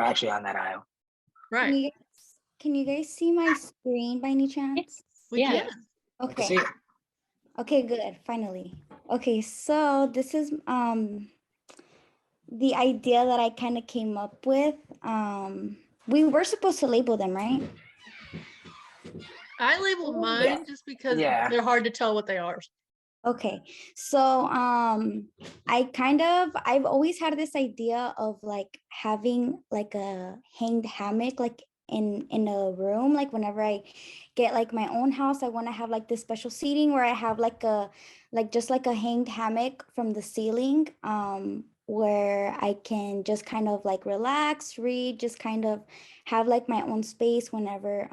actually on that aisle. Right. Can you guys see my screen by any chance? We Yeah. can. I can Okay. see it. Okay, good. Finally. Okay, so this is the idea that I kind of came up with. We were supposed to label them, right? I labeled mine just because Yeah. they're hard to tell what they are. Okay, so I've always had this idea of like having like a hanged hammock like in a room. Like whenever I get like my own house, I want to have like this special seating where I have like just like a hanged hammock from the ceiling, where I can just kind of like relax, read, just kind of have like my own space whenever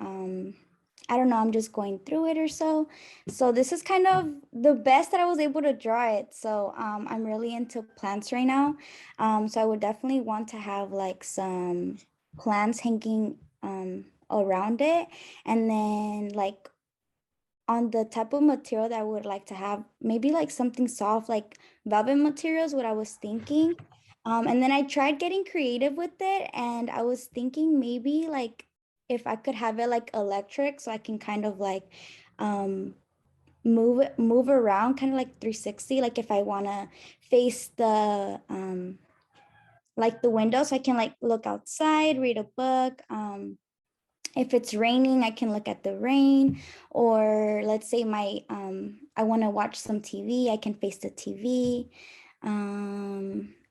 I don't know, I'm just going through it or so. So this is kind of the best that I was able to draw it. So I'm really into plants right now. So I would definitely want to have like some plants hanging around it. And then like on the type of material that I would like to have, maybe like something soft, like velvet materials, what I was thinking. And then I tried getting creative with it, and I was thinking maybe like if I could have it like electric, so I can kind of like move around, kind of like 360. Like if I want to face the like the window, so I can like look outside, read a book. If it's raining, I can look at the rain, or let's say my I want to watch some TV, I can face the TV.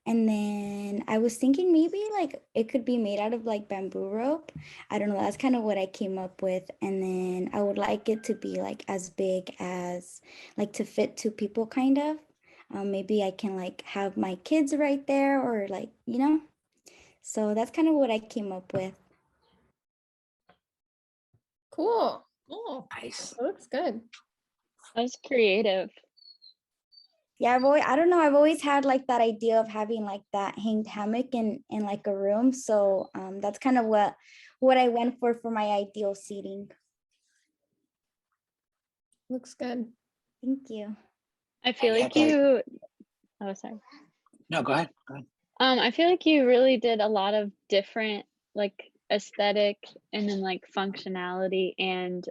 And then I was thinking maybe like it could be made out of like bamboo rope. I don't know, that's kind of what I came up with. And then I would like it to be like as big as like to fit two people kind of. Maybe I can like have my kids right there, or like, you know. So that's kind of what I came up with. Cool. Cool. Nice. That looks good. That was creative. Yeah, I don't know, I've always had like that idea of having like that hanged hammock in like a room. So that's kind of what I went for my ideal seating. Looks good. Thank you. I feel you like have to- oh, sorry. No, go ahead. Go ahead. I feel like you really did a lot of different like aesthetic and then like functionality and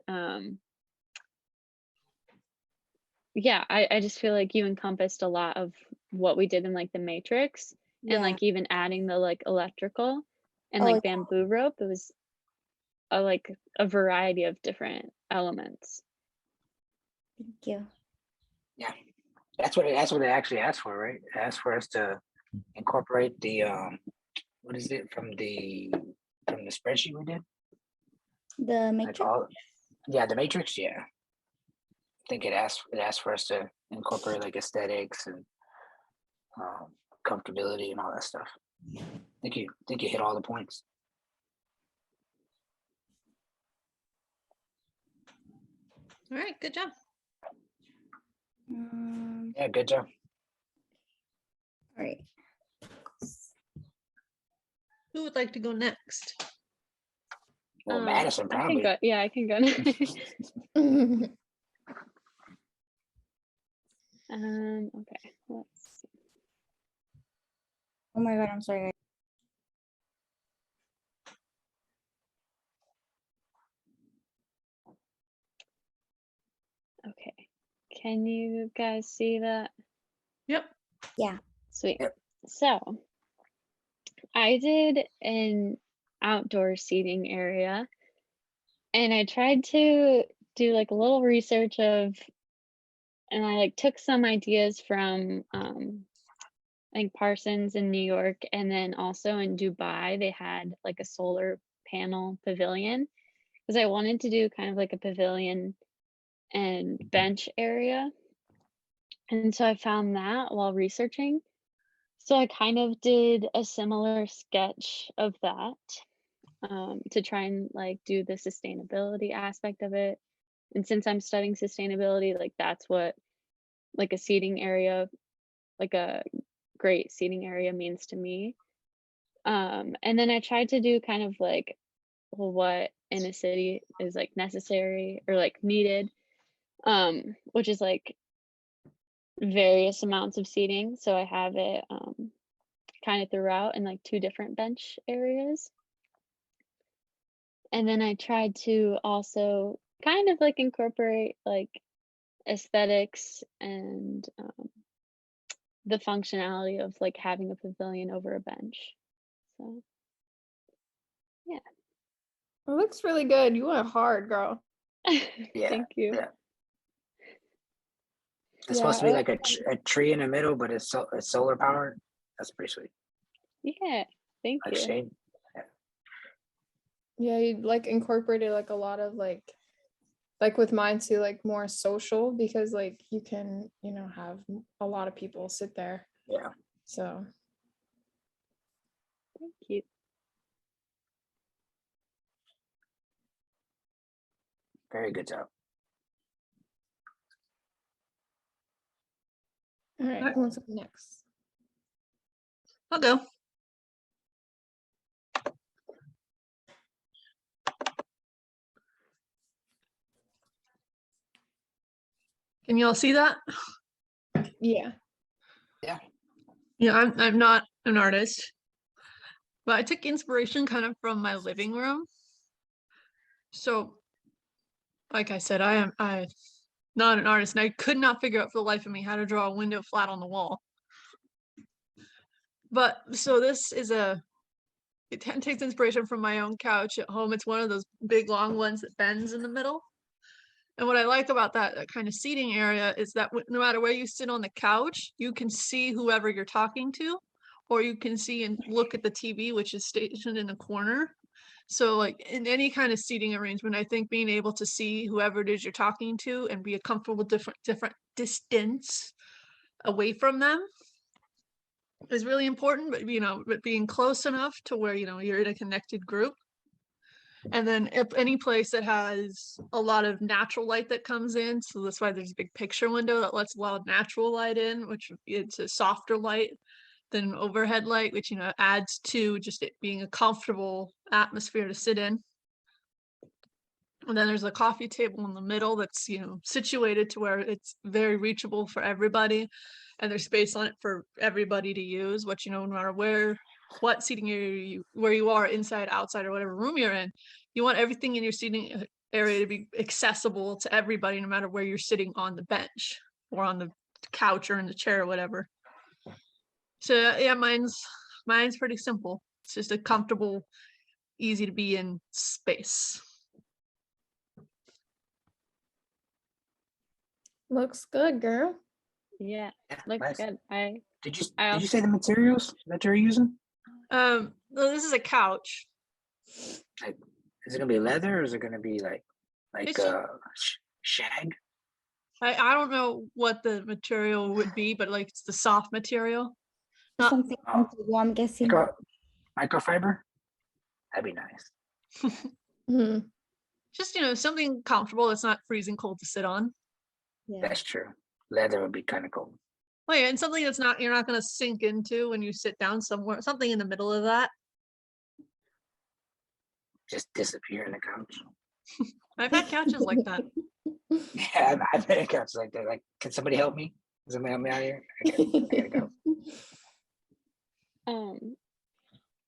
yeah, I just feel like you encompassed a lot of what we did in like the Matrix and Yeah. like even adding the like electrical and Oh, like yeah. bamboo rope. It was like a variety of different elements. Thank you. Yeah, that's what it actually asked for, right? It asked for us to incorporate the what is it from the spreadsheet we did? The Like matrix. the Matrix. Yeah, I think it asked for us to incorporate like aesthetics and comfortability and all that stuff. I think you hit all the points. All right. Good job. Yeah, good job. All right. Who would like to go next? Well, Madison I can probably. go. Yeah, I can go. Okay. Let's see. Oh my God, I'm sorry. Okay. Can you guys see that? Yep. Yeah. Sweet. Yep. So I did an outdoor seating area and I tried to do like a little research and I like took some ideas from I think Parsons in New York, and then also in Dubai they had like a solar panel pavilion because I wanted to do kind of like a pavilion and bench area. And so I found that while researching. So I kind of did a similar sketch of that to try and like do the sustainability aspect of it. And since I'm studying sustainability, like that's what like a seating area, like a great seating area means to me. And then I tried to do kind of like what in a city is like necessary or like needed, which is like various amounts of seating. So I have it kind of throughout in like two different bench areas. And then I tried to also kind of like incorporate like aesthetics and the functionality of like having a pavilion over a bench. So It looks really good. You went hard, girl. Yeah. thank you. Yeah. It's supposed to Yeah, be like a tree in the middle, but it's solar powered. That's pretty sweet. Yeah, thank Like you. shade. Yeah, you like incorporated like a lot of like with mine too, like more social because like you can, have a lot of people sit there. Yeah. So Thank you. Very good job. all right, who wants to go next? I'll go. Can you all see that? Yeah. Yeah, I'm not an artist, but I took inspiration kind of from my living room. So, like I said, I'm not an artist, and I could not figure out for the life of me how to draw a window flat on the wall. But so this is it takes inspiration from my own couch at home. It's one of those big long ones that bends in the middle. And what I like about that kind of seating area is that no matter where you sit on the couch, you can see whoever you're talking to, or you can see and look at the TV, which is stationed in the corner. So like in any kind of seating arrangement, I think being able to see whoever it is you're talking to and be a comfortable different distance away from them is really important, but being close enough to where, you're in a connected group. And then if any place that has a lot of natural light that comes in, so that's why there's a big picture window that lets a lot of natural light in, which it's a softer light than overhead light, which adds to just it being a comfortable atmosphere to sit in. And then there's a coffee table in the middle that's situated to where it's very reachable for everybody, and there's space on it for everybody to use, which no matter what seating area where you are, inside, outside, or whatever room you're in, you want everything in your seating area to be accessible to everybody, no matter where you're sitting on the bench or on the couch or in the chair or whatever. So yeah, mine's pretty simple. It's just a comfortable, easy to be in space. Looks good, girl. Yeah, Yeah, looks nice. good. Did I you say the materials that you're using? Well, this is a couch. Like, is it gonna be leather or is it gonna be like It's just- shag? I don't know what the material would be, but like it's the soft material. Not- Something Oh. comfortable, I'm guessing. Microfiber? That'd be nice. Mhm. Just something comfortable that's not freezing cold to sit on. Yeah. That's true. Leather would be kind of cool. Oh yeah, and something that's you're not going to sink into when you sit down somewhere. Something in the middle of that. Just disappear in the couch. I've had couches like that. Yeah, I've been in couches like that. Like, can somebody help me? Can somebody help me out here? I gotta go.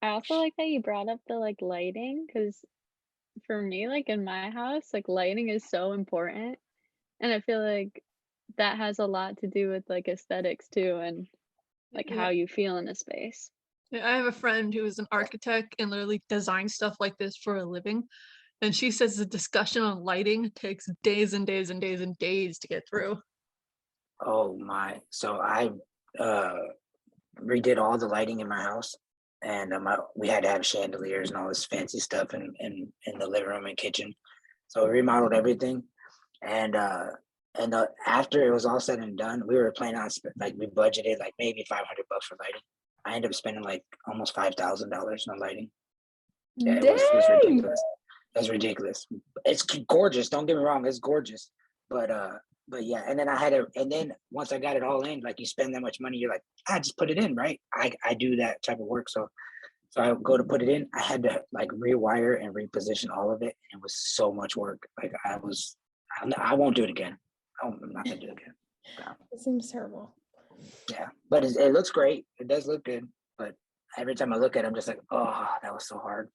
I also like that you brought up the like lighting, because for me, like in my house, like lighting is so important, and I feel like that has a lot to do with like aesthetics too, and like Yeah. how you feel in a space. Yeah, I have a friend who is an architect and literally designs stuff like this for a living. And she says the discussion on lighting takes days and days and days and days to get through. Oh my! So I redid all the lighting in my house, and we had to have chandeliers and all this fancy stuff in the living room and kitchen. So we remodeled everything, and after it was all said and done, we were planning on like we budgeted like maybe $500 for lighting. I ended up spending like almost $5,000 on lighting. Yeah, it was Dang! ridiculous. It was ridiculous. It's gorgeous. Don't get me wrong, it's gorgeous. But yeah, and then and then once I got it all in, like you spend that much money, you're like, I just put it in, right? I do that type of work. So I go to put it in. I had to like rewire and reposition all of it. It was so much work. Like I won't do it again. I'm not gonna do it again. No. It seems terrible. Yeah, but it looks great. It does look good. But every time I look at it, I'm just like, oh, that was so hard.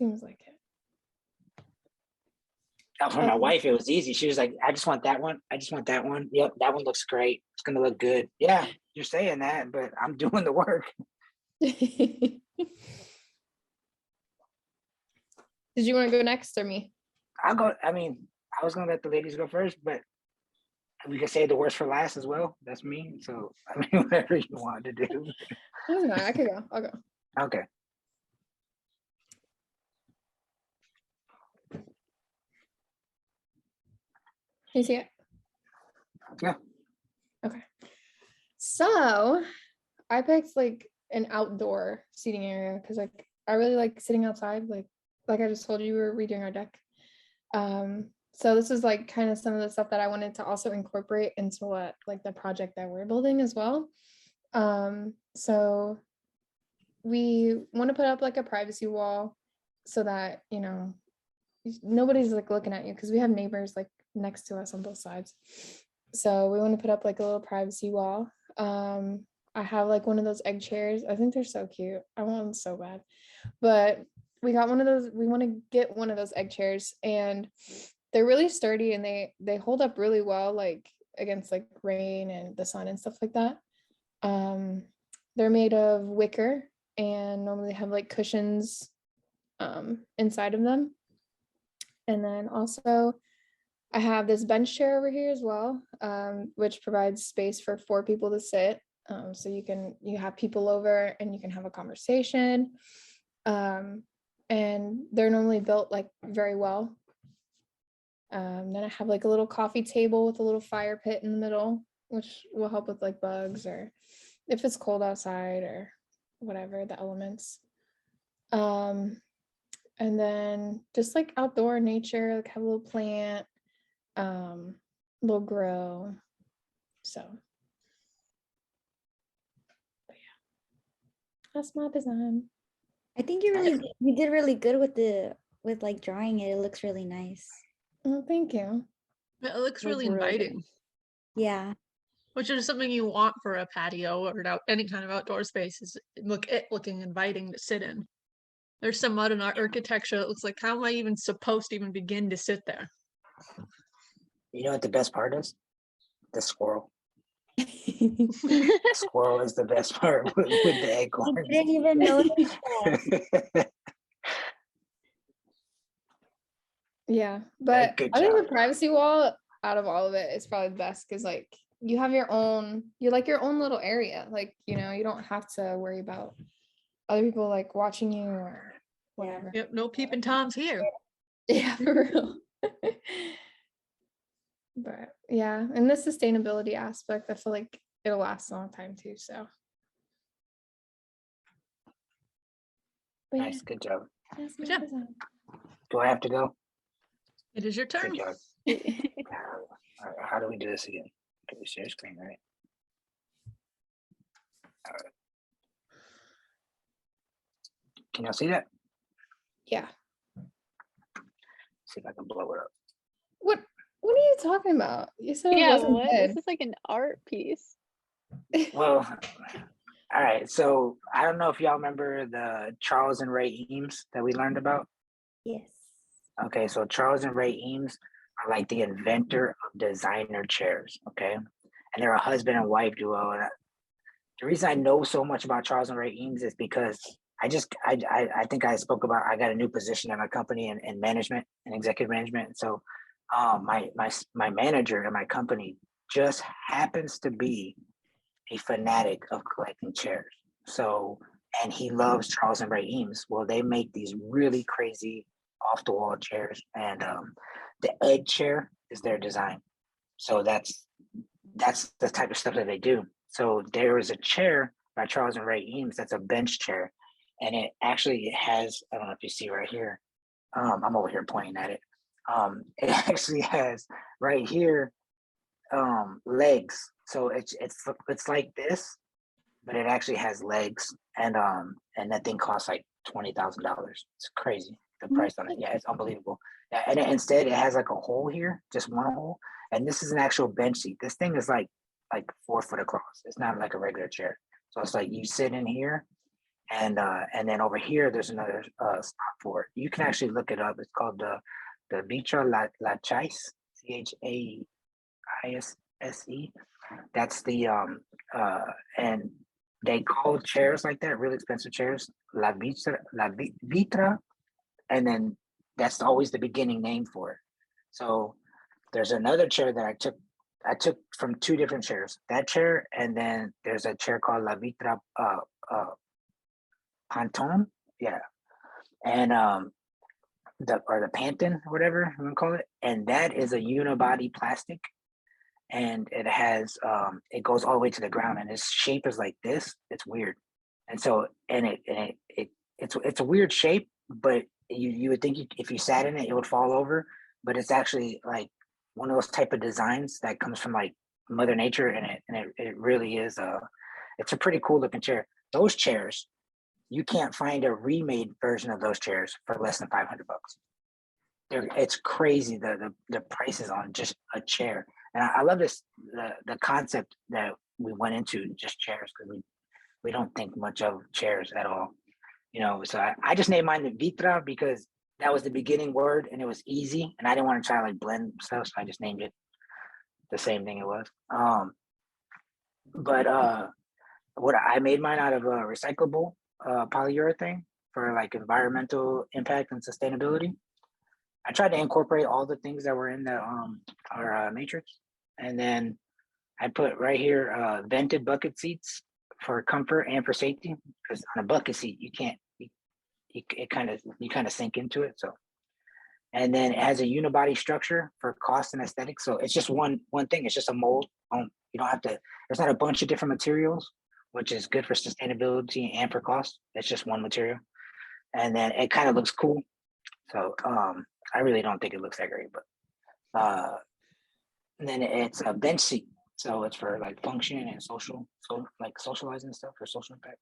Seems like it. Now, for my wife, it was easy. She was like, I just want that one. I just want that one. Yep, that one looks great. It's gonna look good. Yeah, you're saying that, but I'm doing the work. Did you want to go next or me? I'll go. I mean, I was gonna let the ladies go first, but we can say the worst for last as well. That's me. So I mean, whatever you want to do. That's fine. I could go. I'll go. Okay. Can you see it? Yeah. Okay. So I picked like an outdoor seating area because like I really like sitting outside. Like I just told you, we were redoing our deck. So this is like kind of some of the stuff that I wanted to also incorporate into what like the project that we're building as well. So we want to put up like a privacy wall so that, you know, nobody's like looking at you because we have neighbors like next to us on both sides. So we want to put up like a little privacy wall. I have like one of those egg chairs. I think they're so cute. I want them so bad. But we got one of those. We want to get one of those egg chairs, and they're really sturdy and they hold up really well, like against like rain and the sun and stuff like that. They're made of wicker and normally have like cushions inside of them. And then also I have this bench chair over here as well, which provides space for 4 people to sit. So you have people over and you can have a conversation. And they're normally built like very well. Then I have like a little coffee table with a little fire pit in the middle, which will help with like bugs or if it's cold outside or whatever, the elements. And then just like outdoor nature, like have a little plant, little grow. So but yeah, that's my design. I think you did really good with like drawing it. It looks really nice. Oh, thank you. It looks really Looks really good. inviting, Yeah. which is something you want for a patio or any kind of outdoor space is looking inviting to sit in. There's some modern architecture that looks like, how am I even supposed to even begin to sit there? You know what the best part is? The squirrel. The squirrel is the best part with the I acorns. didn't even notice that. Yeah, but good I think the job. privacy wall out of all of it is probably the best because like you have your own little area. Like, you know, you don't have to worry about other people like watching you or whatever. Yep, no peeping toms here. Yeah, for real. But yeah, and the sustainability aspect, I feel like it'll last a long time too. So but Nice, yeah, good job. that's my Good job. design. Do I have to go? It is your turn. Good job. All right, how do we do this again? Can we share screen, right? All right. Can y'all see that? Yeah. See if I can blow it up. What are you talking about? You said it Yeah, wasn't what? This good. is like an art piece. Well, all right. So I don't know if y'all remember the Charles and Ray Eames that we learned about. Yes. Okay, so Charles and Ray Eames are like the inventor of designer chairs. Okay, and they're a husband and wife duo. And the reason I know so much about Charles and Ray Eames is because I think I spoke about I got a new position at my company in management and executive management. So my manager at my company just happens to be a fanatic of collecting chairs. So, and he loves Charles and Ray Eames. Well, they make these really crazy off the wall chairs, and the egg chair is their design. So that's the type of stuff that they do. So there is a chair by Charles and Ray Eames that's a bench chair, and it actually has, I don't know if you see right here. I'm over here pointing at it. It actually has right here legs. So it's like this, but it actually has legs, and that thing costs like $20,000. It's crazy, the price on it. Yeah, it's unbelievable. Yeah, and instead it has like a hole here, just one hole, and this is an actual bench seat. This thing is like 4 foot across. It's not like a regular chair. So it's like you sit in here, And then over here, there's another spot for it. You can actually look it up. It's called the Vitra La Chais, CHAISSE. That's the and they call chairs like that, really expensive chairs, Vitra, and then that's always the beginning name for it. So there's another chair that I took from two different chairs. That chair, and then there's a chair called La Vitra Pantone, yeah, and the Panton, or whatever you want to call it, and that is a unibody plastic, and it has it goes all the way to the ground, and its shape is like this. It's weird, and so it's a weird shape, but you would think if you sat in it, it would fall over, but it's actually like one of those type of designs that comes from like Mother Nature, and it really is it's a pretty cool looking chair. Those chairs, you can't find a remade version of those chairs for less than $500. It's crazy the prices on just a chair, and I love this the concept that we went into, just chairs, because we don't think much of chairs at all, you know. So I just named mine the Vitra because that was the beginning word and it was easy, and I didn't want to try to like blend stuff, so I just named it the same thing it was. But what I made mine out of recyclable polyurethane for like environmental impact and sustainability. I tried to incorporate all the things that were in the our matrix, and then I put right here vented bucket seats for comfort and for safety, because on a bucket seat you can't you kind of sink into it. So, and then it has a unibody structure for cost and aesthetics. So it's just one thing. It's just a mold. You don't have to. There's not a bunch of different materials, which is good for sustainability and for cost. It's just one material, and then it kind of looks cool. So I really don't think it looks that great, but and then it's a bench seat. So it's for like function and social, so like socializing stuff for social impact.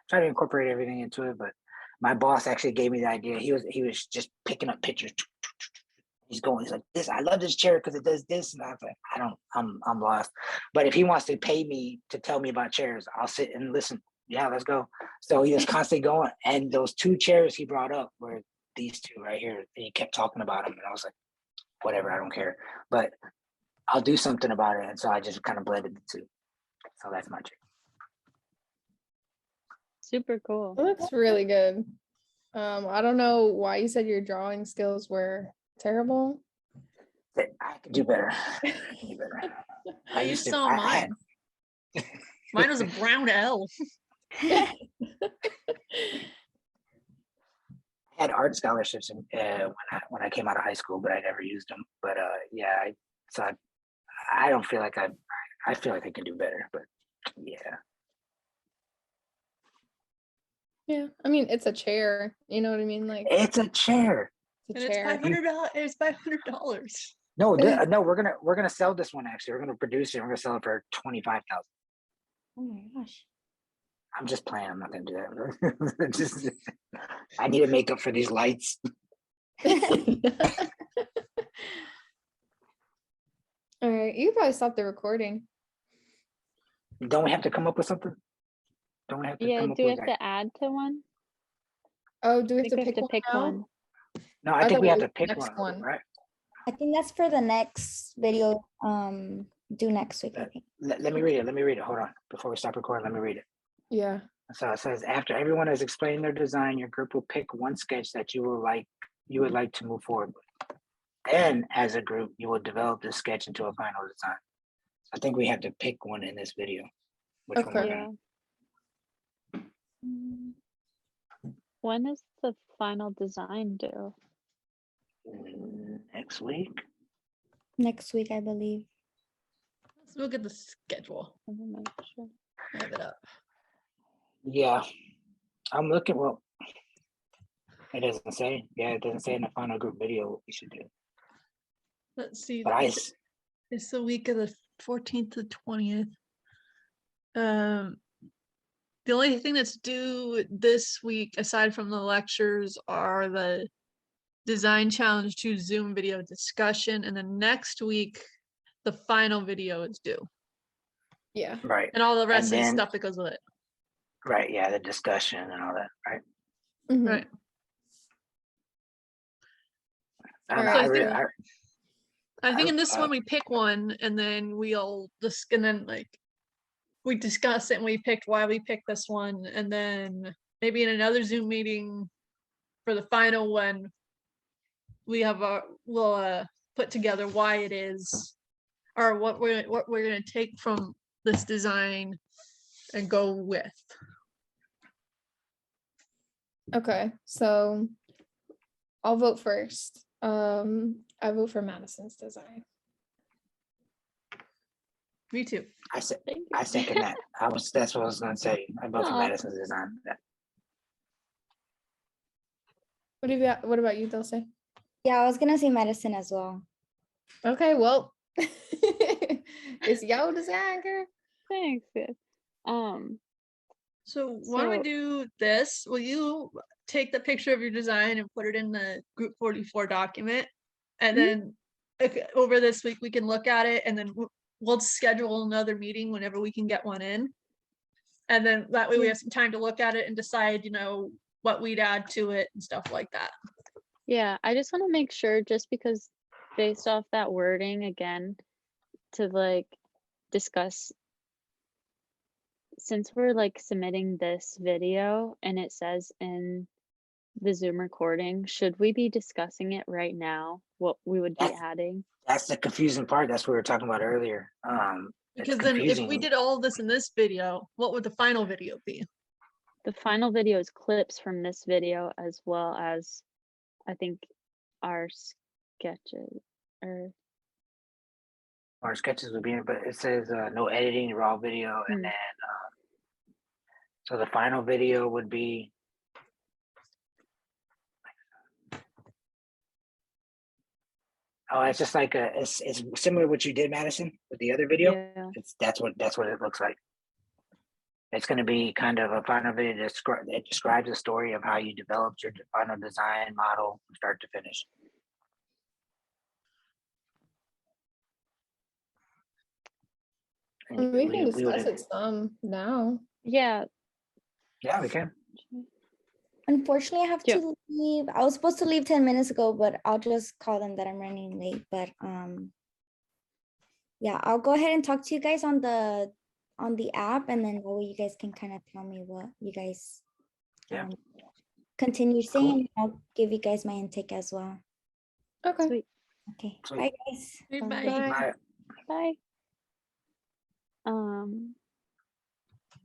Try to incorporate everything into it, but my boss actually gave me the idea. He was just picking up pictures. He's like, this, I love this chair because it does this. And I was like, I'm lost. But if he wants to pay me to tell me about chairs, I'll sit and listen. Yeah, let's go. So he was constantly going. And those two chairs he brought up were these two right here. And he kept talking about them. And I was like, whatever, I don't care. But I'll do something about it. And so I just kind of blended the two. So that's my chair. Super cool. Well, that's really good. I don't know why you said your drawing skills were terrible. I could do better. I could do better. You saw mine. Mine was a brown L. I had art scholarships when I came out of high school, but I never used them. But yeah, I don't feel like I feel like I can do better. But yeah. Yeah, I mean, it's a chair. You know what I mean? Like, it's a chair. it's a And chair. it's $500. No, no, we're gonna sell this one. Actually, we're gonna produce it. We're gonna sell it for $25,000. Oh my gosh. I'm just playing. I'm not gonna do that. I need to make up for these lights. All right, you probably stop the recording. Don't we have to come up with something? Don't we have to Yeah, come up do we with have that? to add to one? Oh, do we I have to think we have pick to one pick now? one. No, I think thought we we have were to pick next one. right? I think that's for the next video. Do next week, I think. Let me read it. Let me read it. Hold on. Before we stop recording, let me read it. Yeah. So it says, after everyone has explained their design, your group will pick one sketch that you would like to move forward with. Then, as a group, you will develop this sketch into a final design. I think we have to pick one in this video. Which one we're Okay. gonna- Yeah. When is the final design due? Next week. Next week, I believe. Let's look at the schedule. Let me make sure. I have it up. Yeah, I'm looking. Well, it doesn't say. Yeah, it doesn't say in the final group video what we should do. Let's see. But It's the week of the 14th to 20th. The only thing that's due this week, aside from the lectures, are the design challenge 2 Zoom video discussion, and then next week the final video is due, Yeah. right. and all the rest of the then- stuff that goes with it. Right. Yeah. The discussion and all that. Right. Mhm. Right. I don't know, Alright, I really, so- I think I- in this I- one we pick one and then and then like we discuss it and we picked why we picked this one, and then maybe in another Zoom meeting for the final one we'll put together why it is, or what we're gonna take from this design and go with. Okay, so I'll vote first. I vote for Madison's design. Me too. I said, Thank you. I second that. That's what I was gonna say. I vote for Aw. Madison's design. What about you, Dulce? Yeah, I was gonna say medicine as well. Okay, well, it's your design, girl. Thanks. Good. So why don't we So- do this? Will you take the picture of your design and put it in the Group 44 document? And Mhm. then over this week, we can look at it and then we'll schedule another meeting whenever we can get one in. And then that way we have some time to look at it and decide, what we'd add to it and stuff like that. Yeah, I just want to make sure, just because based off that wording again, to like discuss, since we're like submitting this video and it says in the Zoom recording, should we be discussing it right now? What we would be That's- adding? That's the confusing part. That's what we were talking about earlier. It's Because then if we confusing. did all this in this video, what would the final video be? The final video is clips from this video, as well as I think our sketches or Our sketches would be in, but it says no editing, raw video, and Hmm. then so the final video would be it's just like it's similar to what you did, Madison, with the other video. yeah. That's what it looks like. It's going to be kind of a final video that describes the story of how you developed your final design model from start to finish. And We can we discuss would- it some now. Yeah, Yeah, we can. Unfortunately, I have Yeah. to leave. I was supposed to leave 10 minutes ago, but I'll just call them that I'm running late. But yeah, I'll go ahead and talk to you guys on the app, and then that way you guys can kind of tell me what you guys Yeah. continue saying. I'll give you guys my intake as well. Okay. sweet. Okay. Sweet. Bye guys. Bye. Bye. Bye. Right. Bye.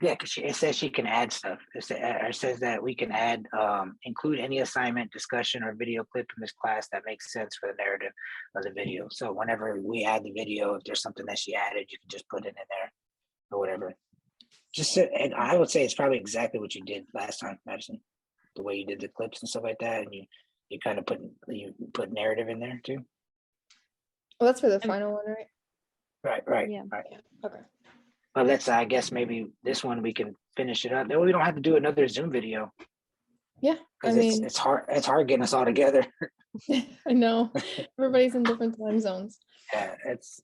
Yeah, because it says she can add stuff. It says that we can add, include any assignment, discussion, or video clip in this class that makes sense for the narrative of the video. So whenever we add the video, if there's something that she added, you can just put it in there or whatever. And I would say it's probably exactly what you did last time, Madison. The way you did the clips and stuff like that, and you kind of put narrative in there too. Well, that's for the I'm- final one, right? Right. Yeah. Right. Okay. But I guess maybe this one we can finish it up. Then we don't have to do another Zoom video Yeah, I because mean, it's hard. It's hard getting us all together. I know everybody's in different time zones. Yeah, it's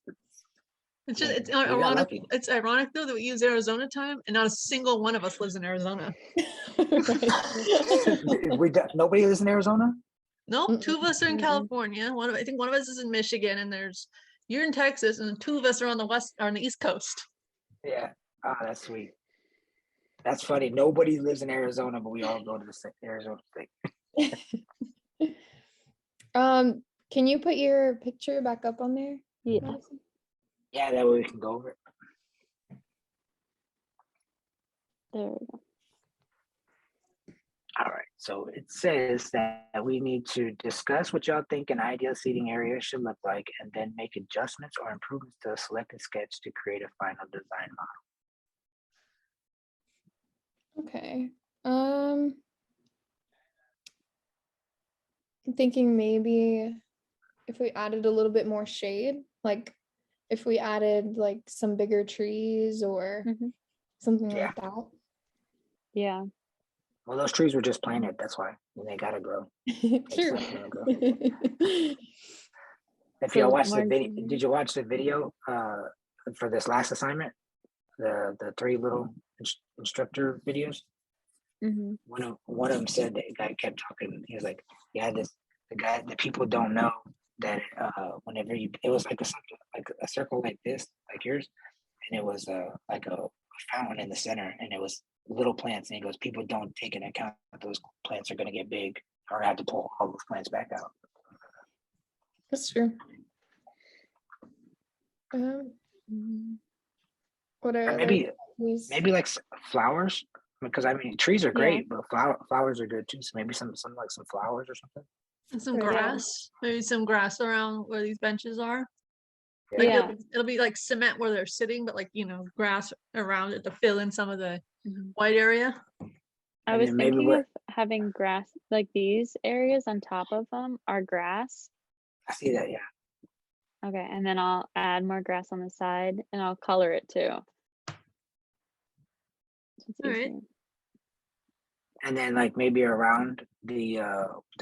It's we got ironic. lucky. It's ironic though that we use Arizona time, and not a single one of us lives in Arizona. Right. Nobody lives in Arizona. Nope, two of us are in Mm-mm. California. I think one of us is in Michigan, and you're in Texas, and two of us are on the East Coast. Yeah. Oh, that's sweet. That's funny. Nobody lives in Arizona, but we all go to the Arizona state. Can you put your picture back up on there? Yeah. Madison? Yeah, that way we can go over it. There we go. All right. So it says that we need to discuss what y'all think an ideal seating area should look like, and then make adjustments or improvements to a selected sketch to create a final design model. Okay. I'm thinking maybe if we added a little bit more shade, like if we added like some bigger trees or Mhm. something Yeah. like that. Yeah. Well, those trees were just planted. That's why they gotta grow. True. not gonna grow. Mhm. If So y'all watched the Martin- video, did you watch the video for this last assignment? The three little instructor videos. Hmm. One of them said that guy kept talking. He was like, "Yeah, the people don't know that whenever it was like a circle like this, like yours, and it was like a fountain in the center, and it was little plants. And he goes, people don't take into account that those plants are going to get big, or have to pull all those plants back out." That's true. What Or are maybe like flowers, because I mean trees are Yeah. great, but flowers are good too. So maybe some flowers or something. And some Yeah. grass, maybe some grass around where these benches are. Like Yeah. it'll be like cement where they're sitting, but like, grass around it to fill in some of the Mhm. white area. I And was then maybe thinking what of having grass, like these areas on top of them are grass. I see that, yeah. Okay, and then I'll add more grass on the side and I'll color it too. So it's All right. easier. And then like maybe around the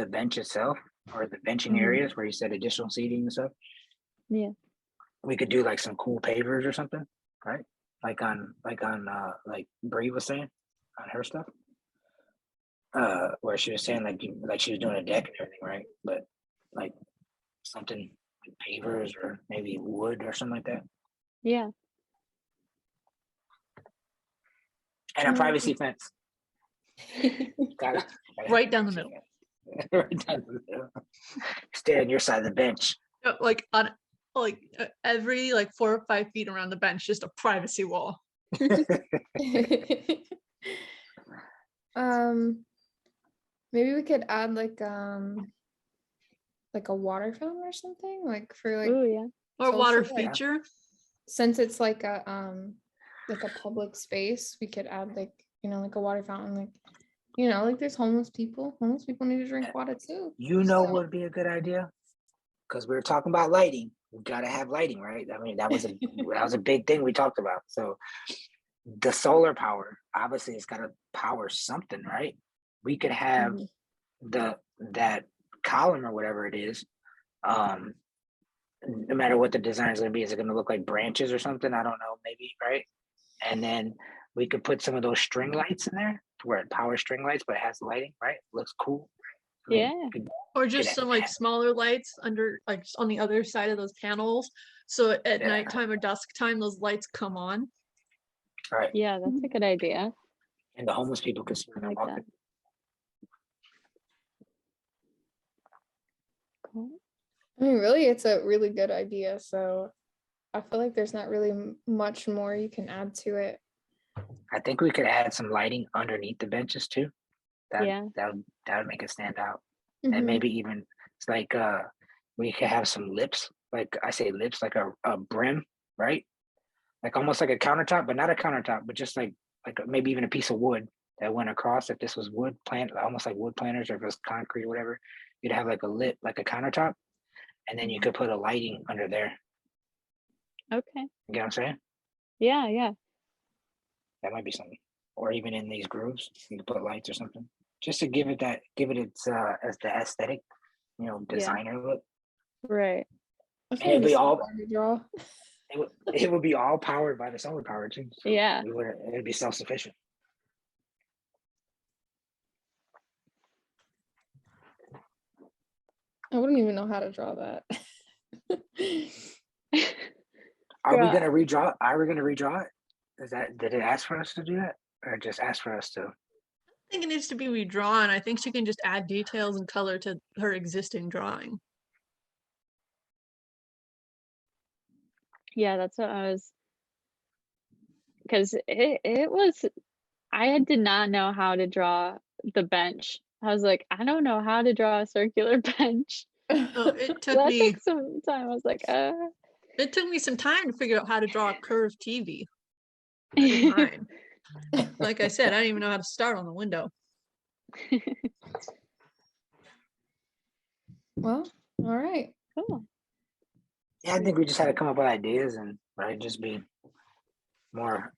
bench itself or the benching Mhm. areas where you said additional seating and stuff, Yeah. we could do like some cool pavers or something, right? Like on like Bree was saying on her stuff. Where she was saying like she was doing a deck and everything, right? But like something like pavers or maybe wood or something like that. Yeah. And a privacy fence. Gotta Right down the middle. right down the middle. Stay on your side of the bench. Like on every like 4 or 5 feet around the bench, just a privacy wall. Maybe we could add like a water fountain or something, like for like Ooh, yeah. Or water social, like, feature. since it's like a public space, we could add like like a water fountain, like like there's homeless people need to drink water too. You know So- what would be a good idea? Because we were talking about lighting. We gotta have lighting, right? I mean, that was a big thing we talked about. So the solar power, obviously it's gotta power something, right? We could have Mhm. that column or whatever it is, no matter what the design is gonna be, is it gonna look like branches or something? I don't know, maybe, right? And then we could put some of those string lights in there where it powers string lights, but it has lighting, right? Looks cool. I mean, Yeah. Or just Could some like smaller lights under like on the other side of those panels. So at Yeah. nighttime or dusk time, those lights come on. Right. Yeah, that's a good idea. And the homeless people could see I them like walking. that. Cool. I mean, really, it's a really good idea. So I feel like there's not really much more you can add to it. I think we could add some lighting underneath the benches too. Yeah. That would make it stand out. Mhm. And maybe even it's like we could have some lips, like I say lips, like a brim, right? Like almost like a countertop, but not a countertop, but just like maybe even a piece of wood that went across. If this was wood plant, almost like wood planters, or if it was concrete or whatever, you'd have like a lip, like a countertop, and then you could put a lighting under there. Okay. You get what I'm saying? Yeah, yeah. That might be something. Or even in these grooves, you can put lights or something. Just to give it its as the aesthetic, designer look. Right. That's And it'd gonna be so all hard to draw. it would be all powered by the solar power too. So Yeah. it'd be self-sufficient. I wouldn't even know how to draw that. Are we Girl, gonna redraw? Are we gonna redraw it? Did it ask for us to do that? Or just ask for us to? I think it needs to be redrawn. I think she can just add details and color to her existing drawing. yeah, that's what I was, because it was, did not know how to draw the bench. I was like, I don't know how to draw a circular bench. Oh, it So took that me took some time. I was like, some time to figure out how to draw a curved TV. I didn't mind. Like I said, I didn't even know how to start on the window. Well, all right. Cool. Yeah, I think we just had to come up with ideas and just be more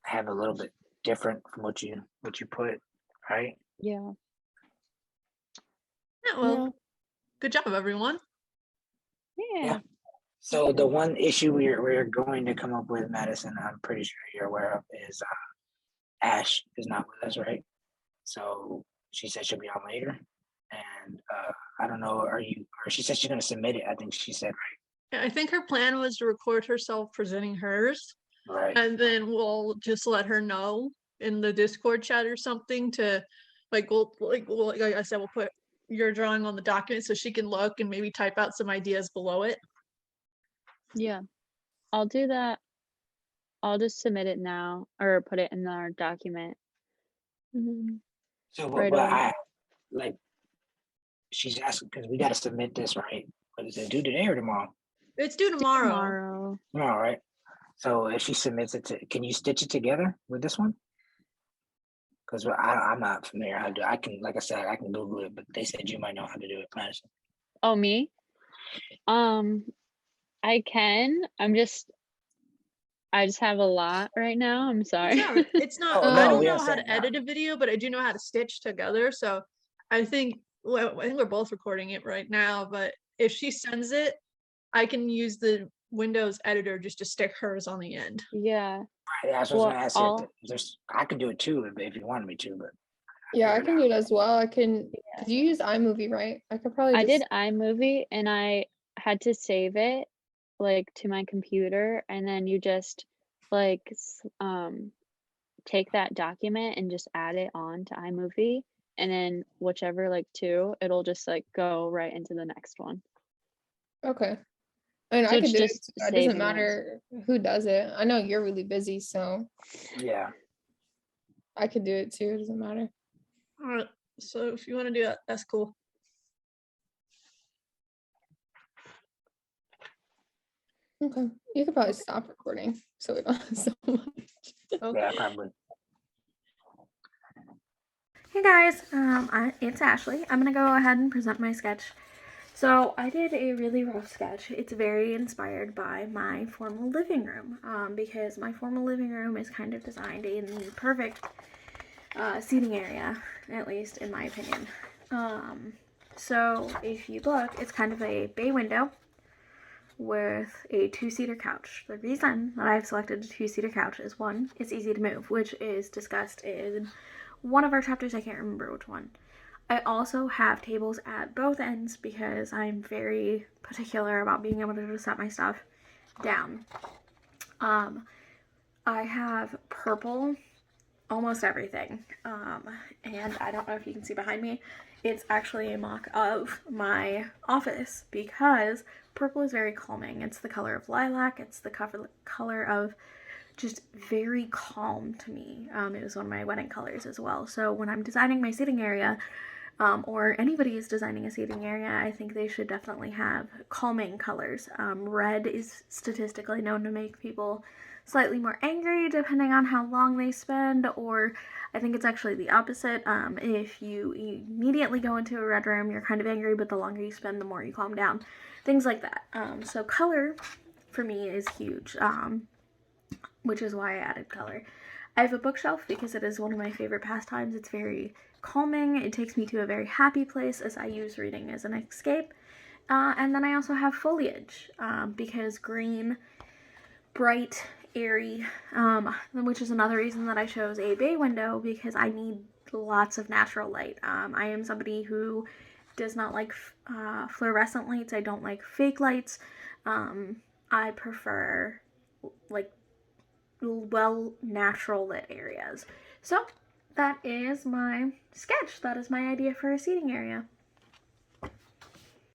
have a little bit different from what you put, right? Yeah. Yeah, well, Yeah. good job, everyone. Yeah. Yeah. So the one issue we're going to come up with, Madison, I'm pretty sure you're aware of, is Ash is not with us, right? So she said she'll be on later, and I don't know. Are you? Or she said she's gonna submit it. I think she said I think her plan was to record herself presenting hers, right. and then we'll just let her know in the Discord chat or something to, like I said, we'll put your drawing on the document so she can look and maybe type out some ideas below it. Yeah, I'll do that. I'll just submit it now or put it in our document. So, Right but away. I like she's asking because we got to submit this, right? What is it due today or tomorrow? It's due tomorrow. Tomorrow. Tomorrow, right? So if she submits it to, can you stitch it together with this one? Because I'm not familiar how to do. I can, like I said, I can Google it, but they said you might know how to do it, Madison. Oh, me? I can. I just have a lot right now. I'm sorry. It's not. Oh, I no, don't we know how understand to now. edit a video, but I do know how to stitch together. So I think we're both recording it right now. But if she sends it, I can use the Windows editor just to stick hers on the end. Yeah. Right, that's what I Well, was gonna ask you. There's, I could do it too if you wanted me to, but Yeah, I figured can do it as well. I can. Yeah. 'Cause you use iMovie, right? I could probably. I Just, did iMovie and I had to save it like to my computer, and then you just like take that document and just add it on to iMovie, and then whichever like two, it'll just like go right into the next one. Okay. I mean, So I it's could do it. just It doesn't saving it. matter who does it. I know you're really busy, so yeah. I could do it too. It doesn't matter. All right. So if you want to do that, that's cool. Okay. You could probably stop recording so we don't have so much. Okay. Yeah, probably. Hey guys, it's Ashley. I'm gonna go ahead and present my sketch. So I did a really rough sketch. It's very inspired by my formal living room, because my formal living room is kind of designed in the perfect seating area, at least in my opinion. So if you look, it's kind of a bay window with a two-seater couch. The reason that I've selected a two-seater couch is, one, it's easy to move, which is discussed in one of our chapters. I can't remember which one. I also have tables at both ends because I'm very particular about being able to just set my stuff down. I have purple almost everything, and I don't know if you can see behind me, it's actually a mock of my office because purple is very calming. It's the color of lilac. It's the color of just very calm to me. It was one of my wedding colors as well. So when I'm designing my seating area, or anybody is designing a seating area, I think they should definitely have calming colors. Red is statistically known to make people slightly more angry depending on how long they spend, or I think it's actually the opposite. If you immediately go into a red room, you're kind of angry, but the longer you spend, the more you calm down. Things like that. So color for me is huge, which is why I added color. I have a bookshelf because it is one of my favorite pastimes. It's very calming. It takes me to a very happy place as I use reading as an escape. And then I also have foliage, because green, bright, airy, which is another reason that I chose a bay window, because I need lots of natural light. I am somebody who does not like fluorescent lights. I don't like fake lights. I prefer like well natural lit areas. So that is my sketch. That is my idea for a seating area.